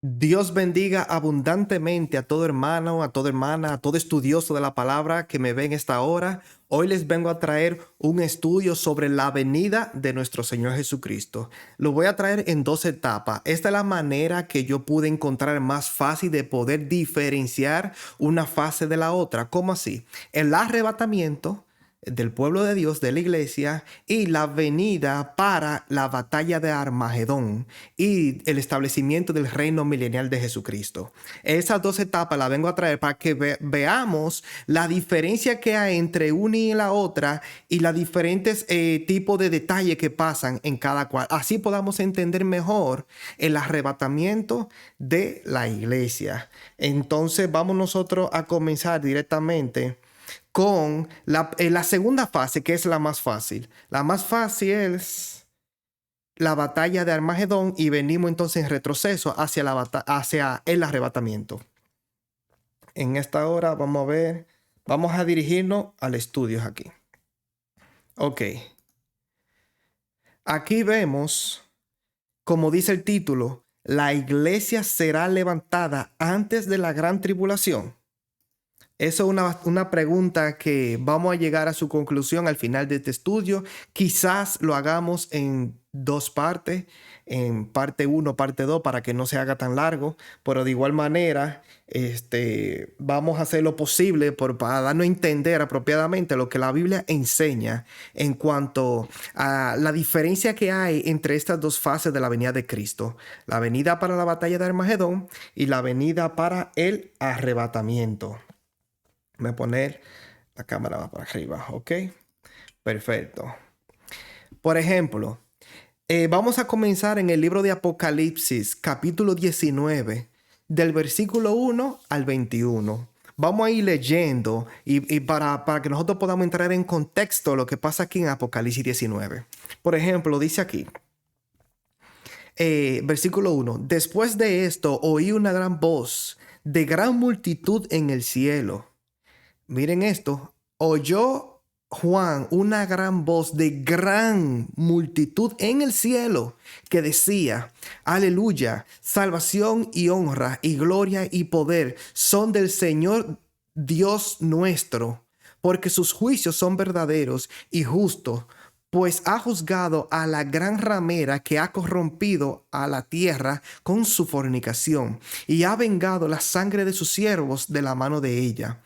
Dios bendiga abundantemente a todo hermano, a toda hermana, a todo estudioso de la palabra que me ve en esta hora. Hoy les vengo a traer un estudio sobre la venida de nuestro Señor Jesucristo. Lo voy a traer en dos etapas. Esta es la manera que yo pude encontrar más fácil de poder diferenciar una fase de la otra. ¿Cómo así? El arrebatamiento del pueblo de Dios, de la iglesia, y la venida para la batalla de Armagedón y el establecimiento del reino milenial de Jesucristo. Esas dos etapas las vengo a traer para que veamos la diferencia que hay entre una y la otra y los diferentes tipos de detalles que pasan en cada cual. Así podamos entender mejor el arrebatamiento de la iglesia. Entonces vamos nosotros a comenzar directamente con la segunda fase, que es la más fácil. La más fácil es la batalla de Armagedón y venimos entonces en retroceso hacia, hacia el arrebatamiento. En esta hora vamos a ver, vamos a dirigirnos al estudio aquí. Ok. Aquí vemos, como dice el título, la iglesia será levantada antes de la gran tribulación. Eso es una pregunta que vamos a llegar a su conclusión al final de este estudio. Quizás lo hagamos en dos partes, en parte 1, parte 2, para que no se haga tan largo, pero de igual manera vamos a hacer lo posible para darnos a entender apropiadamente lo que la Biblia enseña en cuanto a la diferencia que hay entre estas dos fases de la venida de Cristo. La venida para la batalla de Armagedón y la venida para el arrebatamiento. Voy a poner la cámara más para arriba, ¿ok? Perfecto. Por ejemplo, vamos a comenzar en el libro de Apocalipsis, capítulo 19, del versículo 1 al 21. Vamos a ir leyendo y para que nosotros podamos entrar en contexto lo que pasa aquí en Apocalipsis 19. Por ejemplo, dice aquí, versículo 1, después de esto oí una gran voz de gran multitud en el cielo. Miren esto, oyó Juan una gran voz de gran multitud en el cielo que decía, aleluya, salvación y honra y gloria y poder son del Señor Dios nuestro, porque sus juicios son verdaderos y justos, pues ha juzgado a la gran ramera que ha corrompido a la tierra con su fornicación y ha vengado la sangre de sus siervos de la mano de ella.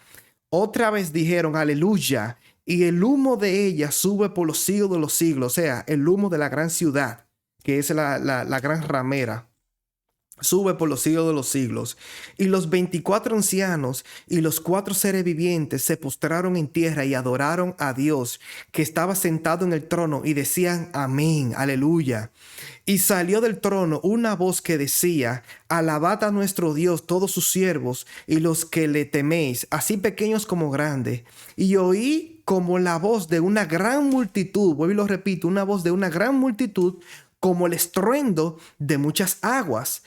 Otra vez dijeron, aleluya, y el humo de ella sube por los siglos de los siglos, o sea, el humo de la gran ciudad, que es la gran ramera, sube por los siglos de los siglos. Y los 24 ancianos y los 4 seres vivientes se postraron en tierra y adoraron a Dios, que estaba sentado en el trono, y decían, amén, aleluya. Y salió del trono una voz que decía, alabad a nuestro Dios todos sus siervos y los que le teméis, así pequeños como grandes. Y oí como la voz de una gran multitud, vuelvo y lo repito, una voz de una gran multitud, como el estruendo de muchas aguas,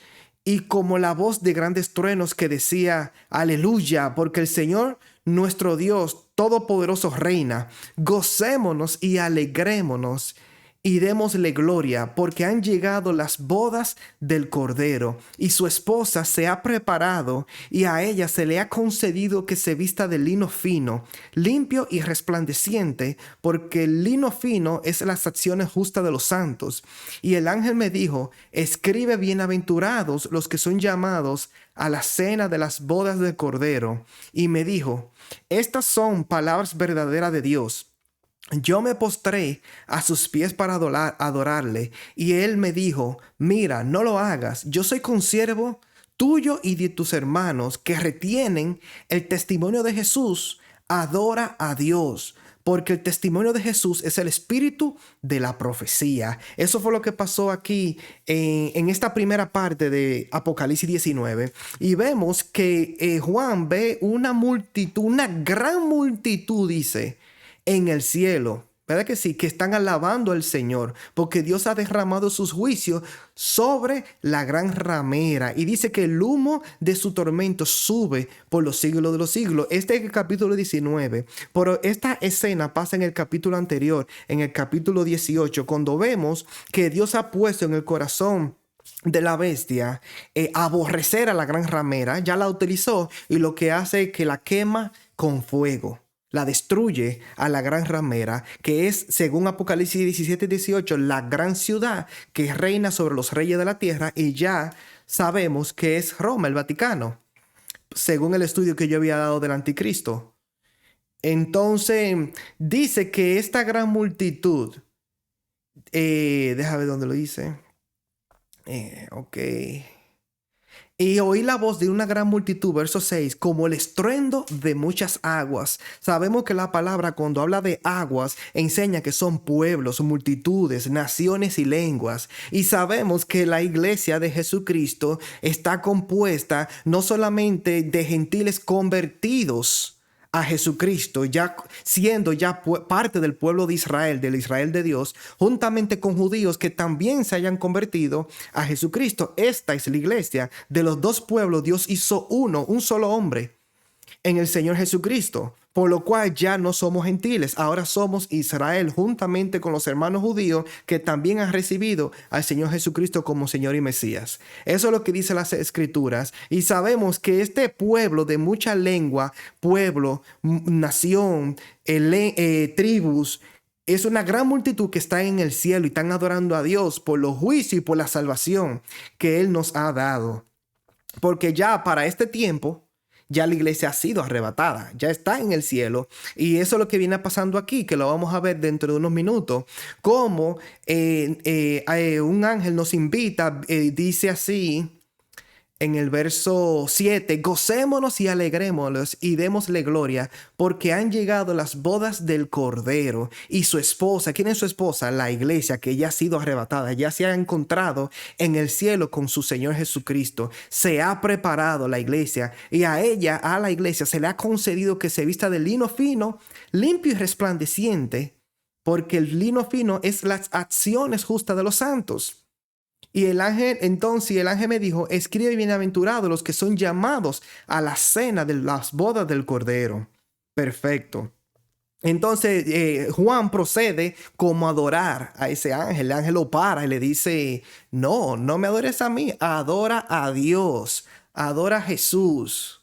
y como la voz de grandes truenos que decía, aleluya, porque el Señor nuestro Dios todopoderoso reina. Gocémonos y alegrémonos y démosle gloria, porque han llegado las bodas del Cordero, y su esposa se ha preparado, y a ella se le ha concedido que se vista de lino fino, limpio y resplandeciente, porque el lino fino es las acciones justas de los santos. Y el ángel me dijo, escribe, bienaventurados los que son llamados a la cena de las bodas del Cordero. Y me dijo, estas son palabras verdaderas de Dios. Yo me postré a sus pies para adorarle, y él me dijo, mira, no lo hagas, yo soy consiervo tuyo y de tus hermanos que retienen el testimonio de Jesús. Adora a Dios, porque el testimonio de Jesús es el espíritu de la profecía. Eso fue lo que pasó aquí en esta primera parte de Apocalipsis 19. Y vemos que Juan ve una multitud, una gran multitud, dice, en el cielo. ¿Verdad que sí? Que están alabando al Señor, porque Dios ha derramado sus juicios sobre la gran ramera. Y dice que el humo de su tormento sube por los siglos de los siglos. Este es el capítulo 19. Pero esta escena pasa en el capítulo anterior, en el capítulo 18, cuando vemos que Dios ha puesto en el corazón de la bestia, aborrecer a la gran ramera, ya la utilizó y lo que hace es que la quema con fuego. La destruye a la gran ramera, que es, según Apocalipsis 17-18, la gran ciudad que reina sobre los reyes de la tierra, y ya sabemos que es Roma, el Vaticano, según el estudio que yo había dado del anticristo. Entonces, dice que esta gran multitud, déjame ver dónde lo dice. Ok. Y oí la voz de una gran multitud, verso 6, como el estruendo de muchas aguas. Sabemos que la palabra, cuando habla de aguas, enseña que son pueblos, multitudes, naciones y lenguas. Y sabemos que la iglesia de Jesucristo está compuesta no solamente de gentiles convertidos a Jesucristo, ya siendo ya parte del pueblo de Israel, del Israel de Dios, juntamente con judíos que también se hayan convertido a Jesucristo. Esta es la iglesia. De los dos pueblos, Dios hizo uno, un solo hombre en el Señor Jesucristo, por lo cual ya no somos gentiles, ahora somos Israel, juntamente con los hermanos judíos que también han recibido al Señor Jesucristo como Señor y Mesías. Eso es lo que dicen las Escrituras, y sabemos que este pueblo de mucha lengua, pueblo, nación, tribus, es una gran multitud que está en el cielo y están adorando a Dios por los juicios y por la salvación que Él nos ha dado. Porque ya para este tiempo, ya la iglesia ha sido arrebatada, ya está en el cielo. Y eso es lo que viene pasando aquí, que lo vamos a ver dentro de unos minutos. Como un ángel nos invita, dice así en el verso 7, gocémonos y alegrémonos y démosle gloria, porque han llegado las bodas del Cordero y su esposa. ¿Quién es su esposa? La iglesia, que ya ha sido arrebatada, ya se ha encontrado en el cielo con su Señor Jesucristo. Se ha preparado la iglesia y a ella, a la iglesia, se le ha concedido que se vista de lino fino, limpio y resplandeciente, porque el lino fino es las acciones justas de los santos. Y el ángel me dijo, escribe bienaventurados los que son llamados a la cena de las bodas del Cordero. Perfecto. Entonces Juan procede como a adorar a ese ángel. El ángel lo para y le dice, no me adores a mí, adora a Dios, adora a Jesús.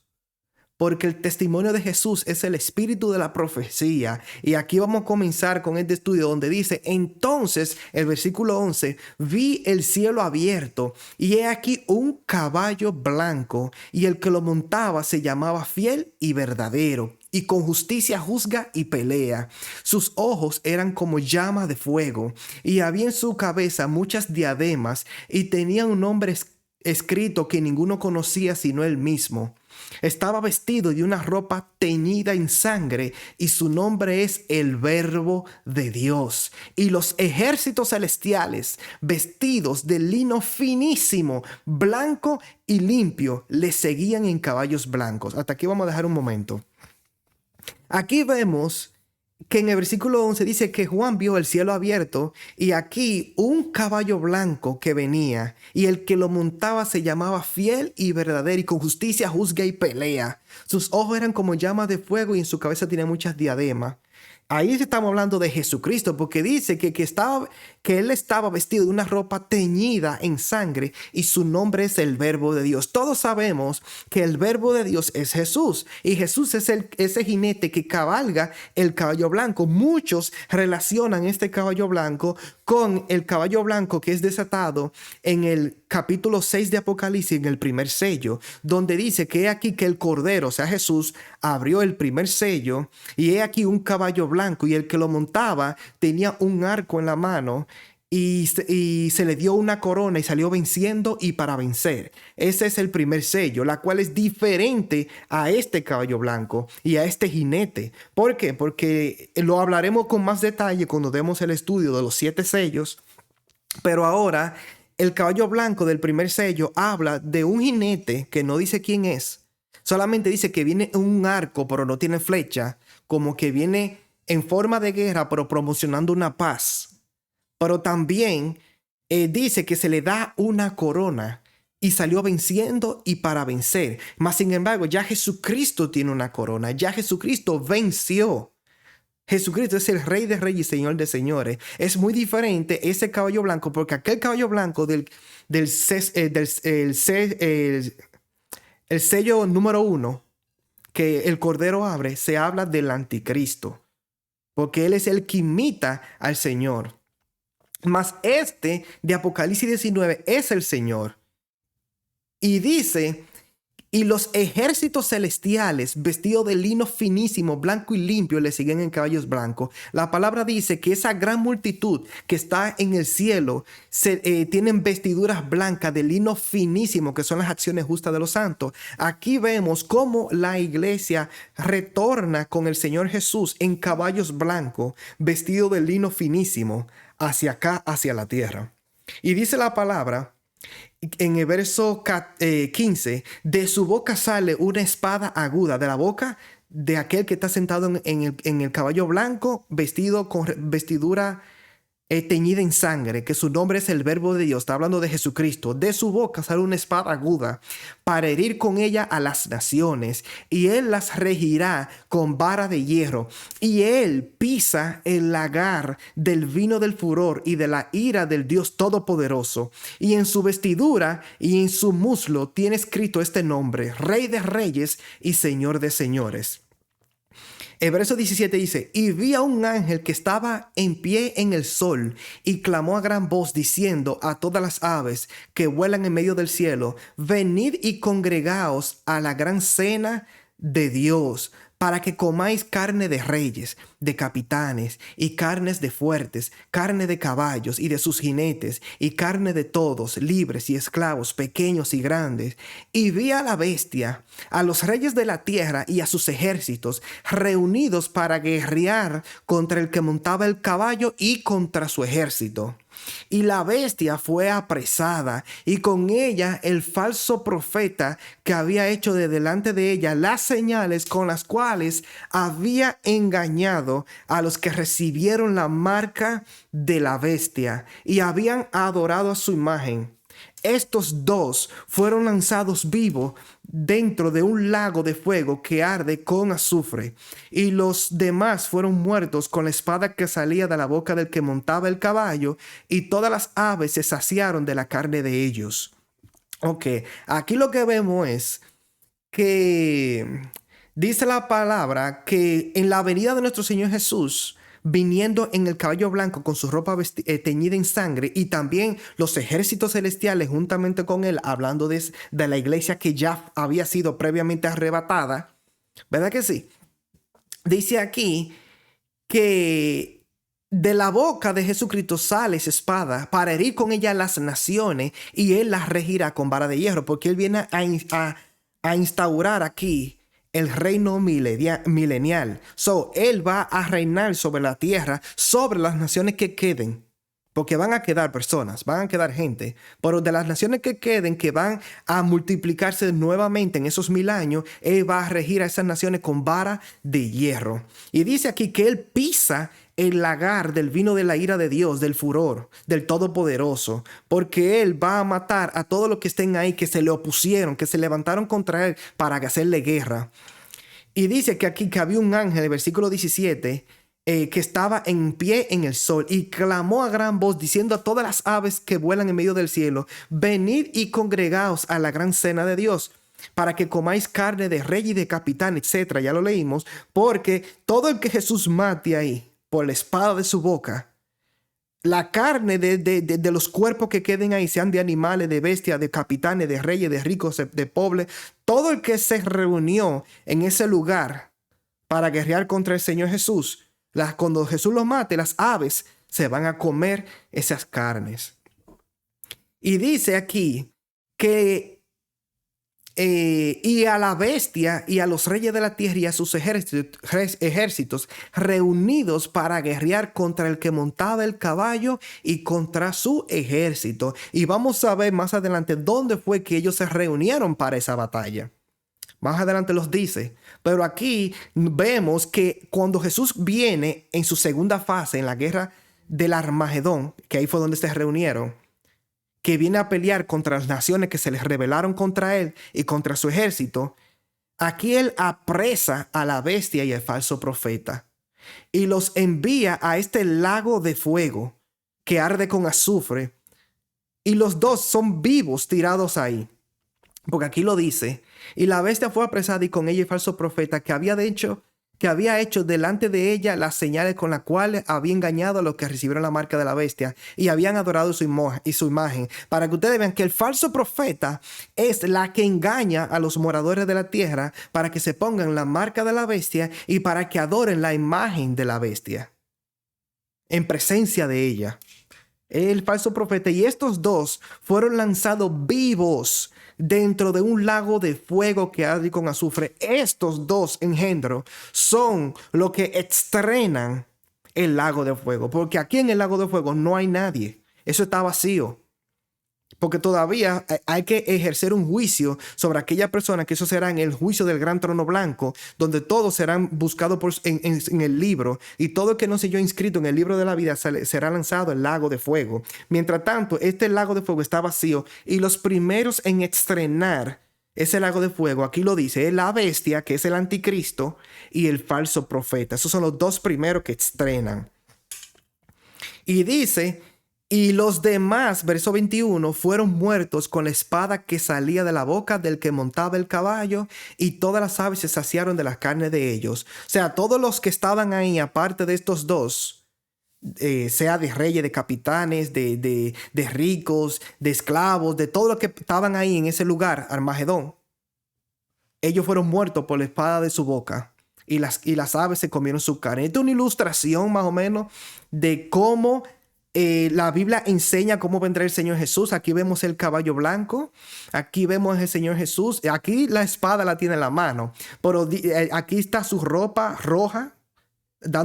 Porque el testimonio de Jesús es el espíritu de la profecía. Y aquí vamos a comenzar con este estudio donde dice, entonces, el versículo 11, vi el cielo abierto y he aquí un caballo blanco, y el que lo montaba se llamaba Fiel y Verdadero, y con justicia juzga y pelea. Sus ojos eran como llama de fuego, y había en su cabeza muchas diademas, y tenía un nombre escrito que ninguno conocía sino él mismo. Estaba vestido de una ropa teñida en sangre, y su nombre es el Verbo de Dios. Y los ejércitos celestiales, vestidos de lino finísimo, blanco y limpio, le seguían en caballos blancos. Hasta aquí vamos a dejar un momento. Aquí vemos que en el versículo 11 dice que Juan vio el cielo abierto y aquí un caballo blanco que venía, y el que lo montaba se llamaba Fiel y Verdadero, y con justicia juzga y pelea. Sus ojos eran como llamas de fuego y en su cabeza tenía muchas diademas. Ahí estamos hablando de Jesucristo, porque dice que él estaba vestido de una ropa teñida en sangre y su nombre es el Verbo de Dios. Todos sabemos que el Verbo de Dios es Jesús, y Jesús es ese jinete que cabalga el caballo blanco. Muchos relacionan este caballo blanco con el caballo blanco que es desatado en el capítulo 6 de Apocalipsis, en el primer sello, donde dice que he aquí que el Cordero, o sea Jesús, abrió el primer sello, y he aquí un caballo blanco, y el que lo montaba tenía un arco en la mano, y se le dio una corona y salió venciendo y para vencer. Ese es el primer sello, la cual es diferente a este caballo blanco y a este jinete. ¿Por qué? Porque lo hablaremos con más detalle cuando demos el estudio de los 7 sellos. Pero ahora, el caballo blanco del primer sello habla de un jinete que no dice quién es. Solamente dice que viene un arco, pero no tiene flecha, como que viene en forma de guerra, pero promocionando una paz. Pero también dice que se le da una corona y salió venciendo y para vencer. Mas sin embargo, ya Jesucristo tiene una corona, ya Jesucristo venció. Jesucristo es el Rey de Reyes y Señor de Señores. Es muy diferente ese caballo blanco, porque aquel caballo blanco el sello número 1 que el Cordero abre, se habla del anticristo, porque él es el que imita al Señor. Mas este de Apocalipsis 19 es el Señor. Y dice: y los ejércitos celestiales, vestidos de lino finísimo, blanco y limpio, le siguen en caballos blancos. La palabra dice que esa gran multitud que está en el cielo tienen vestiduras blancas de lino finísimo, que son las acciones justas de los santos. Aquí vemos cómo la iglesia retorna con el Señor Jesús en caballos blancos, vestidos de lino finísimo, hacia acá, hacia la tierra. Y dice la palabra en el verso 15, de su boca sale una espada aguda, de la boca de aquel que está sentado en el caballo blanco, vestido con vestidura teñida en sangre, que su nombre es el Verbo de Dios. Está hablando de Jesucristo. De su boca sale una espada aguda para herir con ella a las naciones, y él las regirá con vara de hierro, y él pisa el lagar del vino del furor y de la ira del Dios Todopoderoso. Y en su vestidura y en su muslo tiene escrito este nombre: Rey de Reyes y Señor de Señores. El verso 17 dice: y vi a un ángel que estaba en pie en el sol, y clamó a gran voz diciendo a todas las aves que vuelan en medio del cielo: venid y congregaos a la gran cena de Dios, para que comáis carne de reyes, de capitanes, y carnes de fuertes, carne de caballos y de sus jinetes, y carne de todos, libres y esclavos, pequeños y grandes. Y vi a la bestia, a los reyes de la tierra y a sus ejércitos, reunidos para guerrear contra el que montaba el caballo y contra su ejército. Y la bestia fue apresada, y con ella el falso profeta que había hecho de delante de ella las señales con las cuales había engañado a los que recibieron la marca de la bestia y habían adorado a su imagen. Estos dos fueron lanzados vivos dentro de un lago de fuego que arde con azufre, y los demás fueron muertos con la espada que salía de la boca del que montaba el caballo, y todas las aves se saciaron de la carne de ellos. Ok, aquí lo que vemos es que dice la palabra que en la venida de nuestro Señor Jesús, viniendo en el caballo blanco con su ropa teñida en sangre, y también los ejércitos celestiales juntamente con él, hablando de la iglesia que ya había sido previamente arrebatada, ¿verdad que sí? Dice aquí que de la boca de Jesucristo sale esa espada para herir con ella las naciones, y él las regirá con vara de hierro, porque él viene a instaurar aquí el reino milenial. Él va a reinar sobre la tierra, sobre las naciones que queden, porque van a quedar personas, van a quedar gente, pero de las naciones que queden, que van a multiplicarse nuevamente en esos 1000 años, él va a regir a esas naciones con vara de hierro. Y dice aquí que él pisa el lagar del vino de la ira de Dios, del furor, del Todopoderoso, porque él va a matar a todos los que estén ahí, que se le opusieron, que se levantaron contra él para hacerle guerra. Y dice que aquí que había un ángel, el versículo 17, que estaba en pie en el sol, y clamó a gran voz diciendo a todas las aves que vuelan en medio del cielo: venid y congregaos a la gran cena de Dios, para que comáis carne de rey y de capitán, etc. Ya lo leímos, porque todo el que Jesús mate ahí por la espada de su boca, la carne de los cuerpos que queden ahí, sean de animales, de bestias, de capitanes, de reyes, de ricos, de pobres, todo el que se reunió en ese lugar para guerrear contra el Señor Jesús, cuando Jesús los mate, las aves se van a comer esas carnes. Y dice aquí que y a la bestia y a los reyes de la tierra y a sus ejércitos reunidos para guerrear contra el que montaba el caballo y contra su ejército. Y vamos a ver más adelante dónde fue que ellos se reunieron para esa batalla. Más adelante los dice. Pero aquí vemos que cuando Jesús viene en su segunda fase, en la guerra del Armagedón, que ahí fue donde se reunieron, que viene a pelear contra las naciones que se les rebelaron contra él y contra su ejército, aquí él apresa a la bestia y al falso profeta. y los envía a este lago de fuego que arde con azufre. Y los dos son vivos tirados ahí. Porque aquí lo dice. Y la bestia fue apresada y con ella el falso profeta que había hecho delante de ella las señales con las cuales había engañado a los que recibieron la marca de la bestia y habían adorado su imagen. Para que ustedes vean que el falso profeta es la que engaña a los moradores de la tierra para que se pongan la marca de la bestia y para que adoren la imagen de la bestia en presencia de ella. El falso profeta y estos dos fueron lanzados vivos dentro de un lago de fuego que arde con azufre. Estos dos engendros son los que estrenan el lago de fuego, porque aquí en el lago de fuego no hay nadie. Eso está vacío. Porque todavía hay que ejercer un juicio sobre aquella persona, que eso será en el juicio del gran trono blanco, donde todos serán buscados en el libro, y todo el que no se halló inscrito en el libro de la vida será lanzado al lago de fuego. Mientras tanto, este lago de fuego está vacío, y los primeros en estrenar ese lago de fuego, aquí lo dice, es la bestia, que es el anticristo, y el falso profeta. Esos son los dos primeros que estrenan. Y dice: y los demás, verso 21, fueron muertos con la espada que salía de la boca del que montaba el caballo, y todas las aves se saciaron de la carne de ellos. O sea, todos los que estaban ahí, aparte de estos dos, sea de reyes, de capitanes, de ricos, de esclavos, de todos los que estaban ahí en ese lugar, Armagedón, ellos fueron muertos por la espada de su boca. Y las aves se comieron su carne. Esta es una ilustración más o menos de cómo la Biblia enseña cómo vendrá el Señor Jesús. Aquí vemos el caballo blanco. Aquí vemos el Señor Jesús. Aquí la espada la tiene en la mano. Pero aquí está su ropa roja,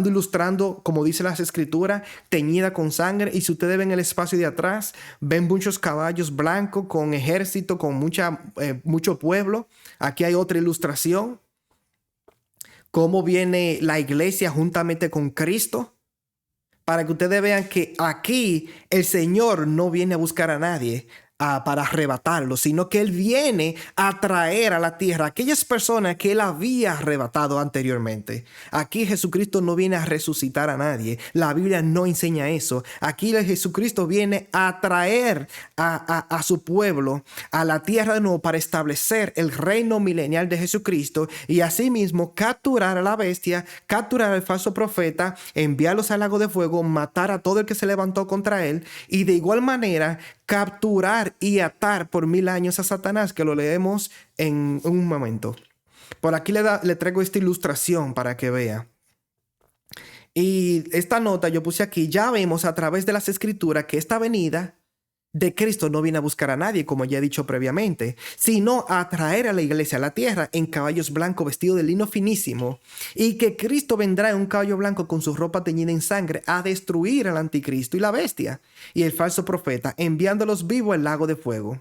ilustrando, como dice las escrituras, teñida con sangre. Y si ustedes ven el espacio de atrás, ven muchos caballos blancos con ejército, con mucho pueblo. Aquí hay otra ilustración. Cómo viene la iglesia juntamente con Cristo. Para que ustedes vean que aquí el Señor no viene a buscar a nadie para arrebatarlo, sino que Él viene a traer a la tierra a aquellas personas que Él había arrebatado anteriormente. Aquí Jesucristo no viene a resucitar a nadie. La Biblia no enseña eso. Aquí Jesucristo viene a traer a su pueblo a la tierra de nuevo para establecer el reino milenial de Jesucristo y asimismo capturar a la bestia, capturar al falso profeta, enviarlos al lago de fuego, matar a todo el que se levantó contra él y de igual manera capturar y atar por 1000 años a Satanás, que lo leemos en un momento. Por aquí le traigo esta ilustración para que vea. Y esta nota yo puse aquí. Ya vemos a través de las escrituras que esta venida de Cristo no viene a buscar a nadie, como ya he dicho previamente, sino a traer a la iglesia a la tierra en caballos blancos vestidos de lino finísimo, y que Cristo vendrá en un caballo blanco con su ropa teñida en sangre a destruir al anticristo y la bestia y el falso profeta, enviándolos vivos al lago de fuego.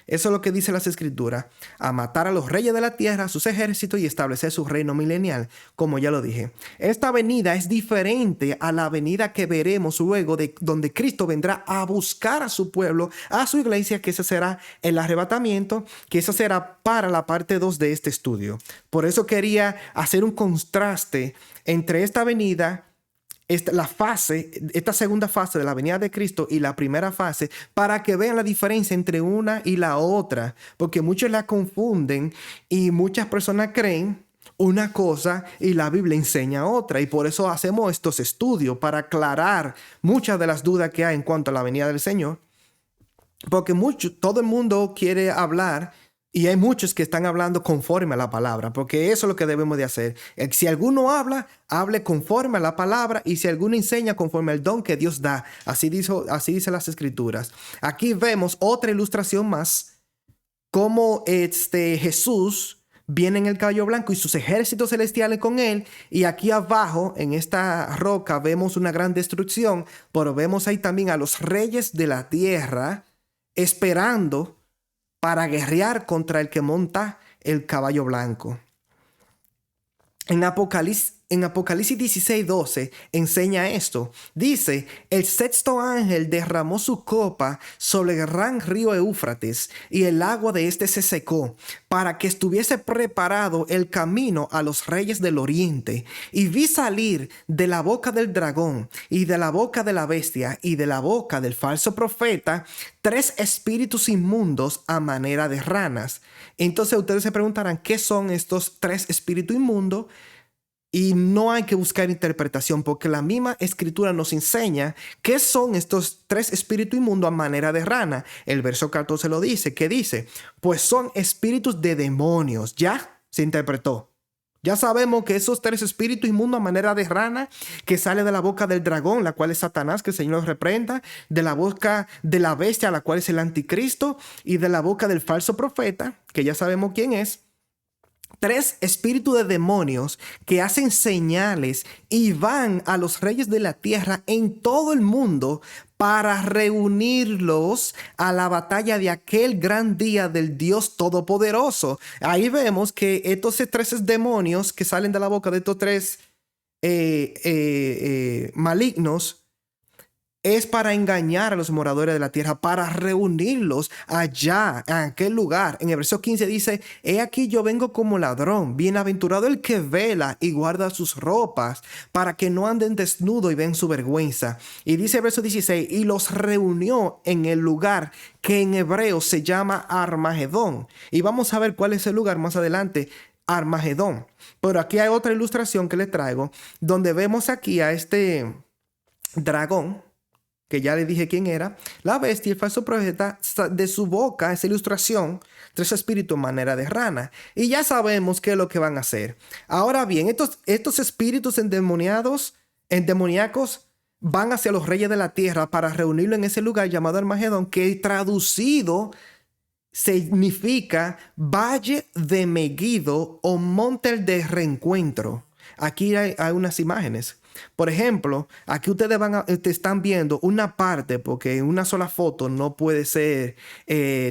Eso es lo que dice las escrituras, a matar a los reyes de la tierra, a sus ejércitos y establecer su reino milenial, como ya lo dije. Esta venida es diferente a la venida que veremos luego, de donde Cristo vendrá a buscar a su pueblo, a su iglesia, que ese será el arrebatamiento, que esa será para la parte 2 de este estudio. Por eso quería hacer un contraste entre esta venida, esta segunda fase de la venida de Cristo y la primera fase, para que vean la diferencia entre una y la otra, porque muchos la confunden y muchas personas creen una cosa y la Biblia enseña otra, y por eso hacemos estos estudios para aclarar muchas de las dudas que hay en cuanto a la venida del Señor, porque todo el mundo quiere hablar. Y hay muchos que están hablando conforme a la palabra, porque eso es lo que debemos de hacer. Si alguno habla, hable conforme a la palabra, y si alguno enseña conforme al don que Dios da. Así dice las escrituras. Aquí vemos otra ilustración más, cómo Jesús viene en el caballo blanco y sus ejércitos celestiales con él, y aquí abajo en esta roca vemos una gran destrucción, pero vemos ahí también a los reyes de la tierra esperando para guerrear contra el que monta el caballo blanco. En Apocalipsis en Apocalipsis 16:12 enseña esto. Dice, el sexto ángel derramó su copa sobre el gran río Éufrates y el agua de este se secó para que estuviese preparado el camino a los reyes del oriente. Y vi salir de la boca del dragón y de la boca de la bestia y de la boca del falso profeta 3 espíritus inmundos a manera de ranas. Entonces ustedes se preguntarán, ¿qué son estos 3 espíritus inmundos? Y no hay que buscar interpretación porque la misma escritura nos enseña qué son estos 3 espíritus inmundos a manera de rana. El verso 14 lo dice. ¿Qué dice? Pues son espíritus de demonios. Ya se interpretó. Ya sabemos que esos 3 espíritus inmundos a manera de rana que sale de la boca del dragón, la cual es Satanás, que el Señor lo reprenda, de la boca de la bestia, la cual es el anticristo, y de la boca del falso profeta, que ya sabemos quién es. 3 espíritus de demonios que hacen señales y van a los reyes de la tierra en todo el mundo para reunirlos a la batalla de aquel gran día del Dios Todopoderoso. Ahí vemos que estos 3 demonios que salen de la boca de estos 3 malignos es para engañar a los moradores de la tierra, para reunirlos allá, en aquel lugar. En el verso 15 dice, he aquí yo vengo como ladrón, bienaventurado el que vela y guarda sus ropas, para que no anden desnudo y ven su vergüenza. Y dice el verso 16, y los reunió en el lugar que en hebreo se llama Armagedón. Y vamos a ver cuál es el lugar más adelante. Armagedón. Pero aquí hay otra ilustración que les traigo, donde vemos aquí a este dragón, que ya le dije quién era, la bestia y el falso profeta, de su boca, esa ilustración, 3 espíritus en manera de rana. Y ya sabemos qué es lo que van a hacer. Ahora bien, estos espíritus endemoniados, demoníacos, van hacia los reyes de la tierra para reunirlo en ese lugar llamado Armagedón, que traducido significa Valle de Megiddo o Monte de Reencuentro. Aquí hay unas imágenes. Por ejemplo, aquí ustedes están viendo una parte, porque en una sola foto no puede ser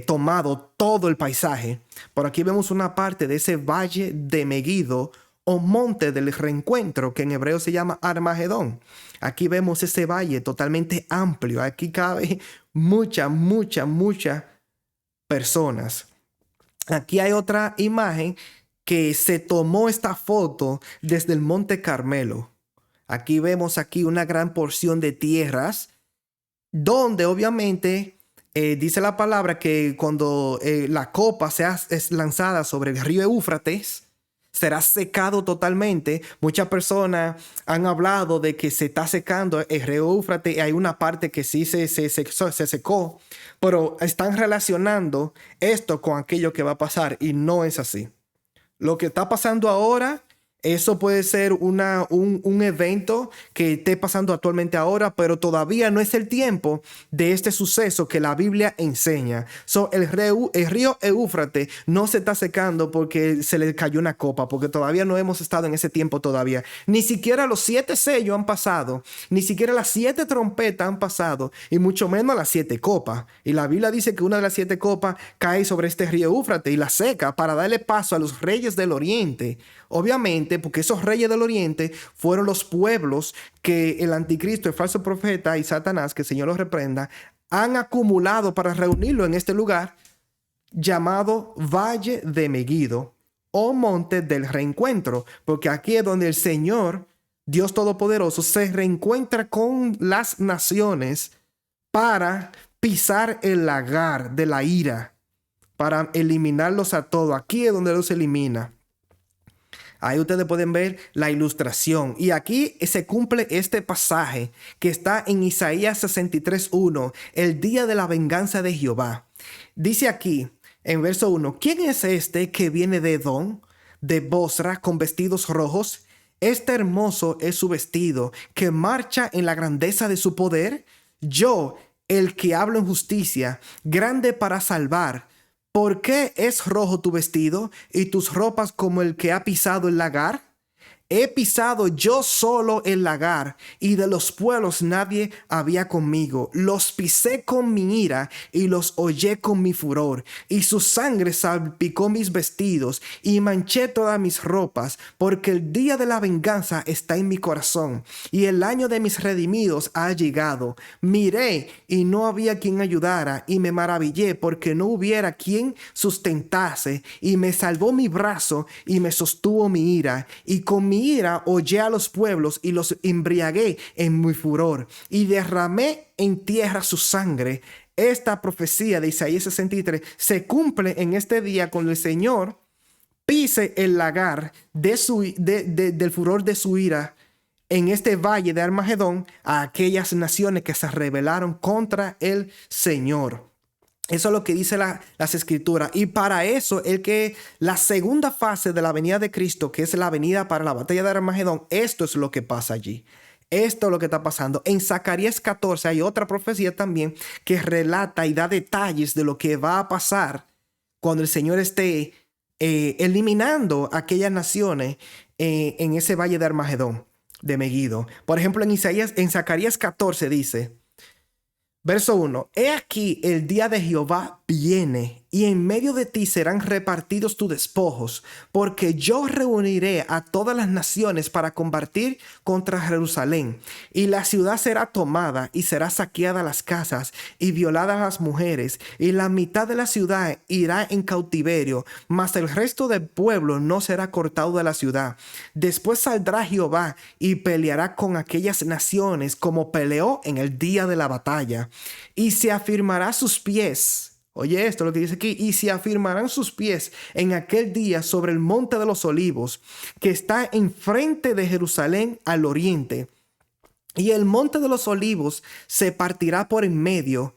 tomado todo el paisaje. Por aquí vemos una parte de ese Valle de Megiddo o Monte del Reencuentro, que en hebreo se llama Armagedón. Aquí vemos ese valle totalmente amplio. Aquí cabe muchas personas. Aquí hay otra imagen que se tomó esta foto desde el Monte Carmelo. Aquí vemos una gran porción de tierras donde obviamente dice la palabra que cuando la copa es lanzada sobre el río Éufrates, será secado totalmente. Muchas personas han hablado de que se está secando el río Éufrates y hay una parte que sí se secó, pero están relacionando esto con aquello que va a pasar y no es así. Lo que está pasando ahora, eso puede ser un evento que esté pasando actualmente ahora, pero todavía no es el tiempo de este suceso que la Biblia enseña. El río Éufrates no se está secando porque se le cayó una copa, porque todavía no hemos estado en ese tiempo todavía. Ni siquiera los 7 sellos han pasado, ni siquiera las 7 trompetas han pasado, y mucho menos las 7 copas. Y la Biblia dice que una de las 7 copas cae sobre este río Éufrates y la seca para darle paso a los reyes del oriente. Obviamente, porque esos reyes del oriente fueron los pueblos que el anticristo, el falso profeta y Satanás, que el Señor los reprenda, han acumulado para reunirlo en este lugar llamado Valle de Megiddo o Monte del Reencuentro, porque aquí es donde el Señor, Dios Todopoderoso, se reencuentra con las naciones para pisar el lagar de la ira, para eliminarlos a todos. Aquí es donde los elimina. Ahí ustedes pueden ver la ilustración. Y aquí se cumple este pasaje que está en Isaías 63:1, el día de la venganza de Jehová. Dice aquí, en verso 1, ¿quién es este que viene de Edom, de Bosra, con vestidos rojos? Este hermoso es su vestido, que marcha en la grandeza de su poder. Yo, el que hablo en justicia, grande para salvar. ¿Por qué es rojo tu vestido y tus ropas como el que ha pisado el lagar? He pisado yo solo el lagar, y de los pueblos nadie había conmigo. Los pisé con mi ira y los hollé con mi furor, y su sangre salpicó mis vestidos y manché todas mis ropas, porque el día de la venganza está en mi corazón, y el año de mis redimidos ha llegado. Miré y no había quien ayudara, y me maravillé porque no hubiera quien sustentase, y me salvó mi brazo y me sostuvo mi ira, y con mi ira hollé a los pueblos y los embriagué en mi furor, y derramé en tierra su sangre. Esta profecía de Isaías 63 se cumple en este día cuando el Señor pise el lagar del furor de su ira en este valle de Armagedón a aquellas naciones que se rebelaron contra el Señor. Eso es lo que dice las escrituras. Y para eso, la segunda fase de la venida de Cristo, que es la venida para la batalla de Armagedón, esto es lo que pasa allí. Esto es lo que está pasando. En Zacarías 14 hay otra profecía también que relata y da detalles de lo que va a pasar cuando el Señor esté eliminando aquellas naciones en ese valle de Armagedón, de Megido. Por ejemplo, en Zacarías 14 dice... Verso 1. He aquí el día de Jehová viene, y en medio de ti serán repartidos tus despojos, porque yo reuniré a todas las naciones para combatir contra Jerusalén, y la ciudad será tomada, y será saqueada las casas, y violadas las mujeres, y la mitad de la ciudad irá en cautiverio, mas el resto del pueblo no será cortado de la ciudad. Después saldrá Jehová y peleará con aquellas naciones como peleó en el día de la batalla, y se afirmará sus pies. Oye esto, lo que dice aquí, y se afirmarán sus pies en aquel día sobre el monte de los olivos, que está enfrente de Jerusalén al oriente. Y el monte de los olivos se partirá por en medio,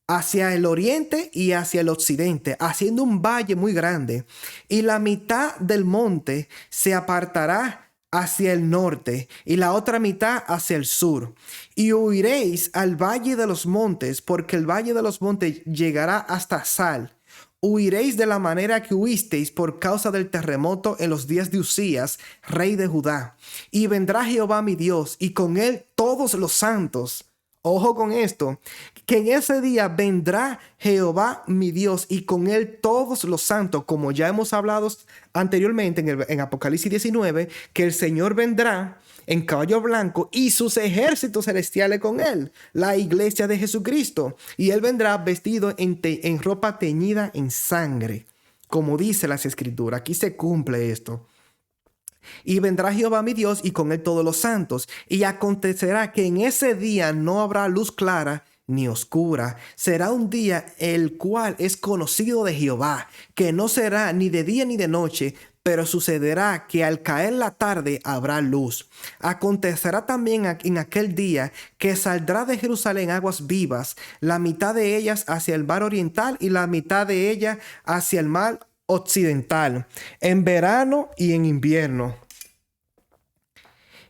hacia el oriente y hacia el occidente, haciendo un valle muy grande. Y la mitad del monte se apartará hacia el norte y la otra mitad hacia el sur. Y huiréis al valle de los montes, porque el valle de los montes llegará hasta Sal. Huiréis de la manera que huisteis por causa del terremoto en los días de Usías, rey de Judá. Y vendrá Jehová mi Dios, y con él todos los santos. Ojo con esto, que en ese día vendrá Jehová mi Dios y con él todos los santos, como ya hemos hablado anteriormente en Apocalipsis 19, que el Señor vendrá en caballo blanco y sus ejércitos celestiales con él, la iglesia de Jesucristo. Y él vendrá vestido en ropa teñida en sangre, como dice las escrituras. Aquí se cumple esto. Y vendrá Jehová mi Dios y con él todos los santos. Y acontecerá que en ese día no habrá luz clara ni oscura. Será un día el cual es conocido de Jehová, que no será ni de día ni de noche, pero sucederá que al caer la tarde habrá luz. Acontecerá también en aquel día que saldrá de Jerusalén aguas vivas, la mitad de ellas hacia el mar oriental y la mitad de ellas hacia el mar occidental, en verano y en invierno.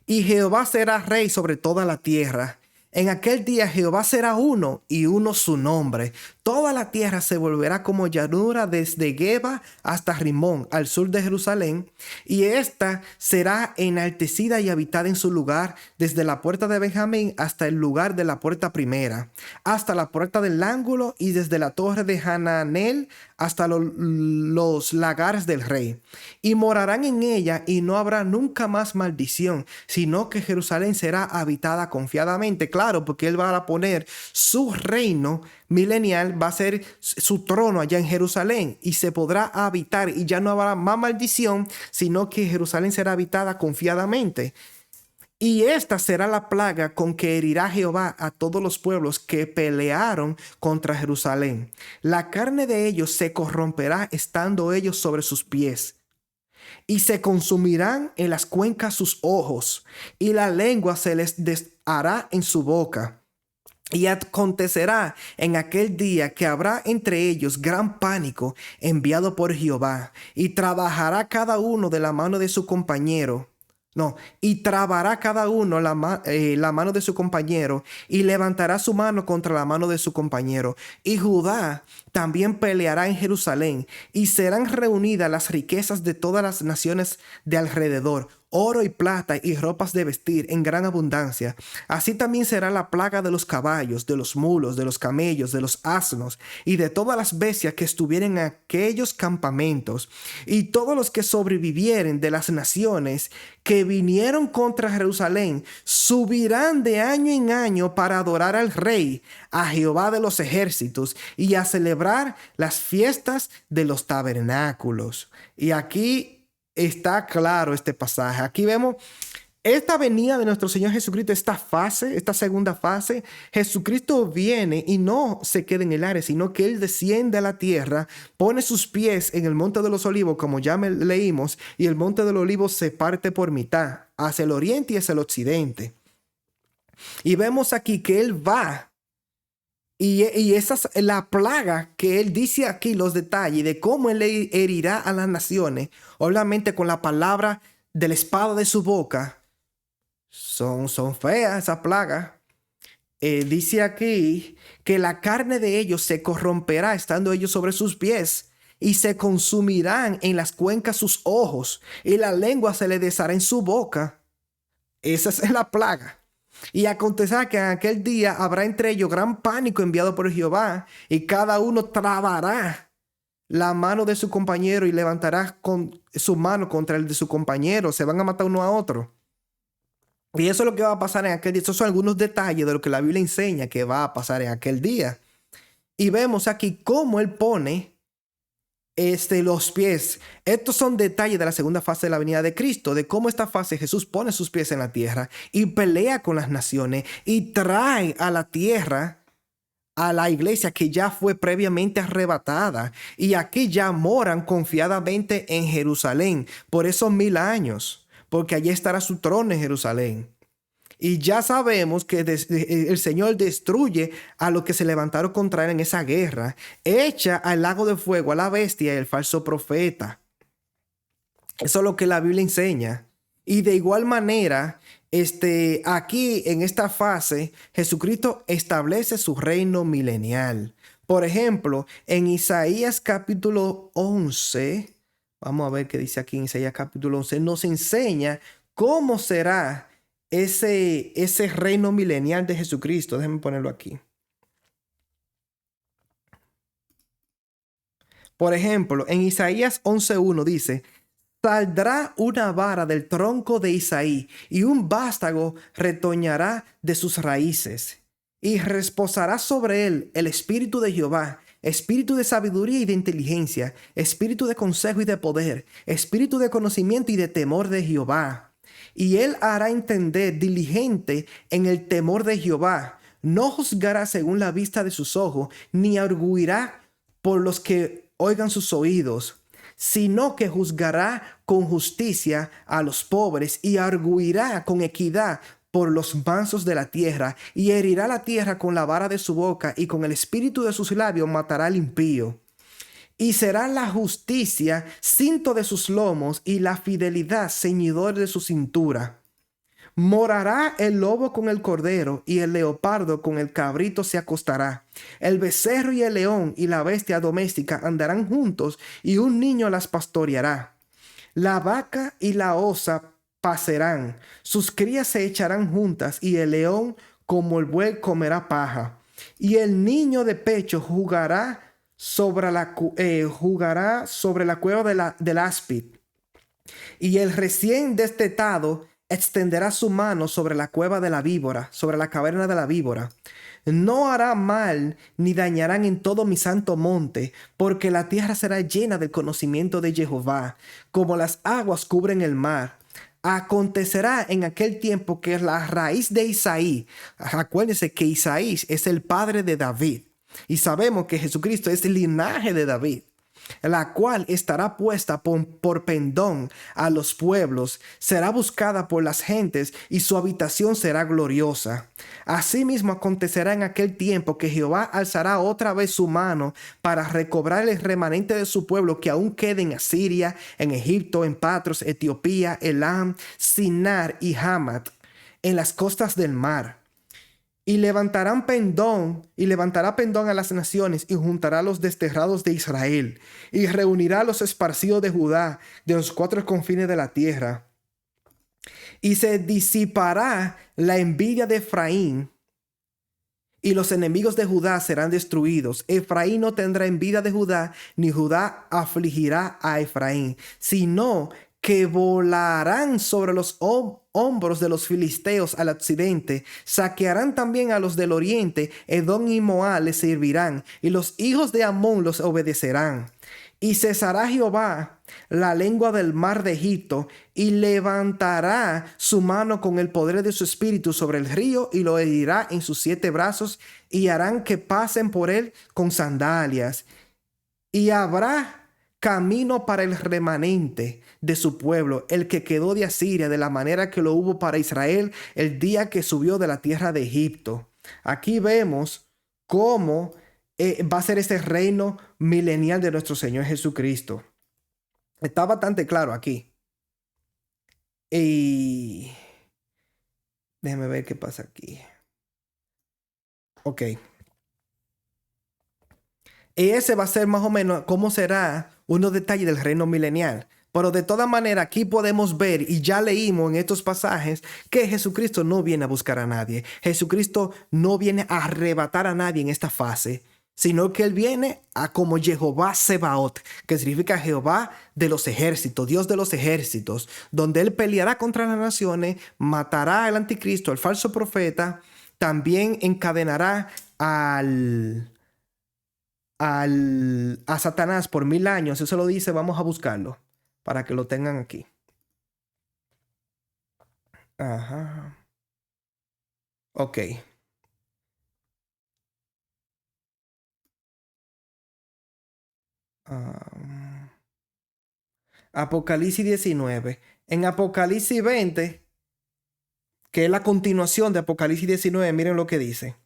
Y Jehová será rey sobre toda la tierra. En aquel día Jehová será uno y uno su nombre. Toda la tierra se volverá como llanura desde Geba hasta Rimón, al sur de Jerusalén, y ésta será enaltecida y habitada en su lugar, desde la puerta de Benjamín hasta el lugar de la puerta primera, hasta la puerta del ángulo, y desde la torre de Hananel hasta los lagares del rey. Y morarán en ella, y no habrá nunca más maldición, sino que Jerusalén será habitada confiadamente. Claro, porque él va a poner su reino milenial, va a ser su trono allá en Jerusalén y se podrá habitar y ya no habrá más maldición, sino que Jerusalén será habitada confiadamente. Y esta será la plaga con que herirá Jehová a todos los pueblos que pelearon contra Jerusalén. La carne de ellos se corromperá estando ellos sobre sus pies. Y se consumirán en las cuencas sus ojos, y la lengua se les deshará en su boca. Y acontecerá en aquel día que habrá entre ellos gran pánico enviado por Jehová, y trabajará cada uno de la mano de su compañero. Y trabará cada uno la mano de su compañero, y levantará su mano contra la mano de su compañero. Y Judá también peleará en Jerusalén, y serán reunidas las riquezas de todas las naciones de alrededor. oro y plata y ropas de vestir en gran abundancia. Así también será la plaga de los caballos, de los mulos, de los camellos, de los asnos y de todas las bestias que estuvieren en aquellos campamentos. Y todos los que sobrevivieren de las naciones que vinieron contra Jerusalén subirán de año en año para adorar al Rey, a Jehová de los ejércitos, y a celebrar las fiestas de los tabernáculos. Y aquí está claro este pasaje. Aquí vemos esta venida de nuestro Señor Jesucristo, esta fase, esta segunda fase. Jesucristo viene y no se queda en el aire, sino que Él desciende a la tierra, pone sus pies en el Monte de los Olivos, como ya leímos, y el Monte de los Olivos se parte por mitad, hacia el oriente y hacia el occidente. Y vemos aquí que Él va. Y esa es la plaga que Él dice aquí, los detalles de cómo Él herirá a las naciones, obviamente con la palabra de la espada de su boca. Son feas esas plagas. Dice aquí que la carne de ellos se corromperá estando ellos sobre sus pies, y se consumirán en las cuencas sus ojos, y la lengua se le deshará en su boca. Esa es la plaga. Y acontecerá que en aquel día habrá entre ellos gran pánico enviado por Jehová, y cada uno trabará la mano de su compañero y levantará con su mano contra el de su compañero. Se van a matar uno a otro. Y eso es lo que va a pasar en aquel día. Estos son algunos detalles de lo que la Biblia enseña que va a pasar en aquel día. Y vemos aquí cómo Él pone los pies. Estos son detalles de la segunda fase de la venida de Cristo, de cómo esta fase Jesús pone sus pies en la tierra y pelea con las naciones y trae a la tierra a la iglesia que ya fue previamente arrebatada, y aquí ya moran confiadamente en Jerusalén por esos 1000 años, porque allí estará su trono en Jerusalén. Y ya sabemos que el Señor destruye a los que se levantaron contra Él en esa guerra. Echa al lago de fuego a la bestia y al falso profeta. Eso es lo que la Biblia enseña. Y de igual manera, aquí en esta fase, Jesucristo establece su reino milenial. Por ejemplo, en Isaías capítulo 11, vamos a ver qué dice aquí en Isaías capítulo 11, nos enseña cómo será ese reino milenial de Jesucristo. Déjenme ponerlo aquí. Por ejemplo, en Isaías 11:1 dice: saldrá una vara del tronco de Isaí, y un vástago retoñará de sus raíces, y reposará sobre él el espíritu de Jehová, espíritu de sabiduría y de inteligencia, espíritu de consejo y de poder, espíritu de conocimiento y de temor de Jehová. Y él hará entender diligente en el temor de Jehová. No juzgará según la vista de sus ojos, ni arguirá por los que oigan sus oídos, sino que juzgará con justicia a los pobres y arguirá con equidad por los mansos de la tierra, y herirá la tierra con la vara de su boca, y con el espíritu de sus labios matará al impío. Y será la justicia cinto de sus lomos, y la fidelidad ceñidor de su cintura. Morará el lobo con el cordero, y el leopardo con el cabrito se acostará. El becerro y el león y la bestia doméstica andarán juntos, y un niño las pastoreará. La vaca y la osa pacerán, sus crías se echarán juntas, y el león como el buey comerá paja. Y el niño de pecho jugará sobre la cueva del áspid, y el recién destetado extenderá su mano sobre la cueva de la víbora, sobre la caverna de la víbora. No hará mal ni dañarán en todo mi santo monte, porque la tierra será llena del conocimiento de Jehová, como las aguas cubren el mar. Acontecerá en aquel tiempo que la raíz de Isaí, acuérdense que Isaí es el padre de David, y sabemos que Jesucristo es el linaje de David, la cual estará puesta por pendón a los pueblos, será buscada por las gentes, y su habitación será gloriosa. Asimismo acontecerá en aquel tiempo que Jehová alzará otra vez su mano para recobrar el remanente de su pueblo que aún queda en Asiria, en Egipto, en Patros, Etiopía, Elam, Sinar y Hamat, en las costas del mar. Y levantará pendón a las naciones, y juntará a los desterrados de Israel, y reunirá a los esparcidos de Judá de los 4 confines de la tierra. Y se disipará la envidia de Efraín, y los enemigos de Judá serán destruidos. Efraín no tendrá envidia de Judá, ni Judá afligirá a Efraín, sino que volarán sobre los hombros de los filisteos al occidente. Saquearán también a los del oriente. Edom y Moab les servirán, y los hijos de Amón los obedecerán. Y cesará Jehová la lengua del mar de Egipto, y levantará su mano con el poder de su espíritu sobre el río, y lo herirá en sus 7 brazos, y harán que pasen por él con sandalias. Y habrá camino para el remanente de su pueblo, el que quedó de Asiria, de la manera que lo hubo para Israel el día que subió de la tierra de Egipto. Aquí vemos cómo va a ser ese reino milenial de nuestro Señor Jesucristo. Está bastante claro aquí. Y déjeme ver qué pasa aquí. Ok. Y ese va a ser más o menos cómo será unos detalles del reino milenial. Pero de todas maneras, aquí podemos ver, y ya leímos en estos pasajes, que Jesucristo no viene a buscar a nadie. Jesucristo no viene a arrebatar a nadie en esta fase, sino que Él viene a como Jehová Sebaot, que significa Jehová de los ejércitos, Dios de los ejércitos, donde Él peleará contra las naciones, matará al anticristo, al falso profeta, también encadenará a Satanás por 1000 años. Eso lo dice, vamos a buscarlo para que lo tengan aquí. Ajá. Ok. Apocalipsis 19. En Apocalipsis 20, que es la continuación de Apocalipsis 19, miren lo que dice.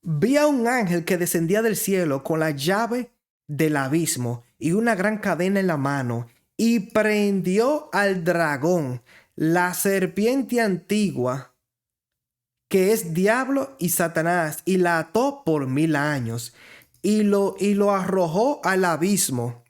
Vi a un ángel que descendía del cielo con la llave del abismo y una gran cadena en la mano, y prendió al dragón, la serpiente antigua, que es diablo y Satanás, y la ató por 1000 años, y lo arrojó al abismo,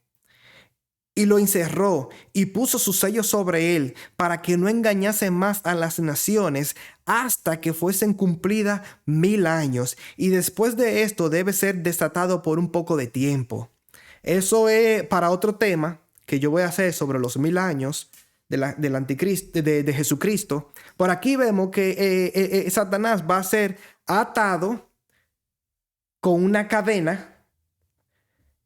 y lo encerró, y puso su sello sobre él, para que no engañase más a las naciones, hasta que fuesen cumplidas 1000 años. Y después de esto debe ser desatado por un poco de tiempo. Eso es para otro tema que yo voy a hacer sobre los 1000 años del anticristo, de Jesucristo. Por aquí vemos que Satanás va a ser atado con una cadena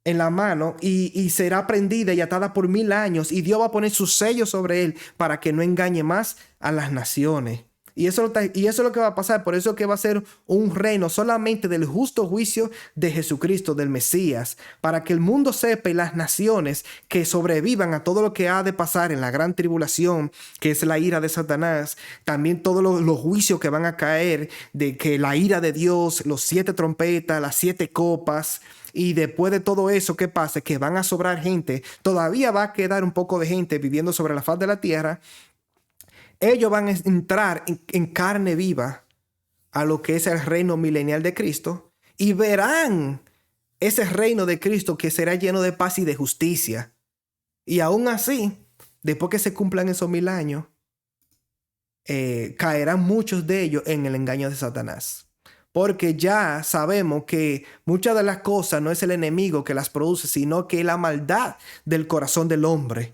en la mano, y será prendida y atada por 1000 años, y Dios va a poner su sello sobre él para que no engañe más a las naciones. Y eso es lo que va a pasar. Por eso que va a ser un reino solamente del justo juicio de Jesucristo, del Mesías, para que el mundo sepa y las naciones que sobrevivan a todo lo que ha de pasar en la gran tribulación, que es la ira de Satanás, también todos los juicios que van a caer, de que la ira de Dios, los 7 trompetas, las 7 copas. Y después de todo eso, ¿qué pasa? Que van a sobrar gente. Todavía va a quedar un poco de gente viviendo sobre la faz de la tierra. Ellos van a entrar en carne viva a lo que es el reino milenial de Cristo, y verán ese reino de Cristo que será lleno de paz y de justicia. Y aún así, después que se cumplan esos 1000 años, caerán muchos de ellos en el engaño de Satanás. Porque ya sabemos que muchas de las cosas no es el enemigo que las produce, sino que es la maldad del corazón del hombre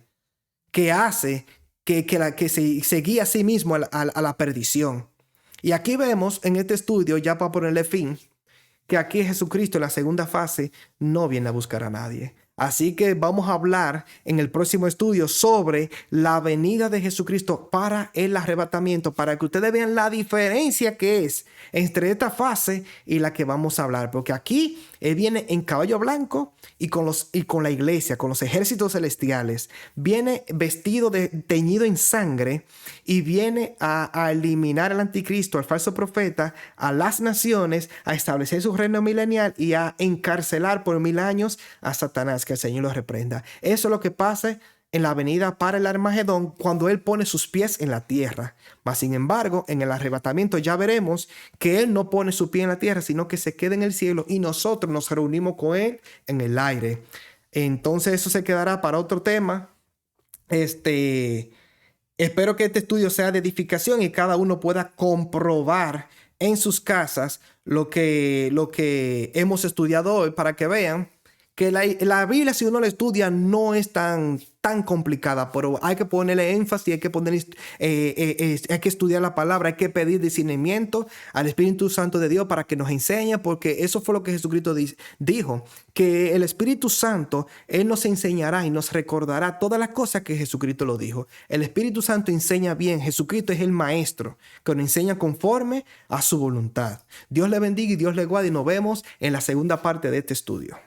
que hace que se guía a sí mismo a la perdición. Y aquí vemos en este estudio, ya para ponerle fin, que aquí Jesucristo en la segunda fase no viene a buscar a nadie. Así que vamos a hablar en el próximo estudio sobre la venida de Jesucristo para el arrebatamiento, para que ustedes vean la diferencia que es entre esta fase y la que vamos a hablar. Porque aquí Él viene en caballo blanco y con la iglesia, con los ejércitos celestiales. Viene vestido teñido en sangre, y viene a eliminar al anticristo, al falso profeta, a las naciones, a establecer su reino milenial y a encarcelar por 1000 años a Satanás. Que el Señor lo reprenda. Eso es lo que pasa en la venida para el Armagedón, cuando Él pone sus pies en la tierra. Mas, sin embargo, en el arrebatamiento ya veremos que Él no pone su pie en la tierra, sino que se queda en el cielo, y nosotros nos reunimos con Él en el aire. Entonces eso se quedará para otro tema. Este, espero que este estudio sea de edificación y cada uno pueda comprobar en sus casas lo que hemos estudiado hoy para que vean que la Biblia, si uno la estudia, no es tan complicada, pero hay que ponerle énfasis, hay que estudiar la palabra, hay que pedir discernimiento al Espíritu Santo de Dios para que nos enseñe, porque eso fue lo que Jesucristo dijo, que el Espíritu Santo, Él nos enseñará y nos recordará todas las cosas que Jesucristo lo dijo. El Espíritu Santo enseña bien, Jesucristo es el Maestro, que nos enseña conforme a su voluntad. Dios le bendiga y Dios le guarde y nos vemos en la segunda parte de este estudio.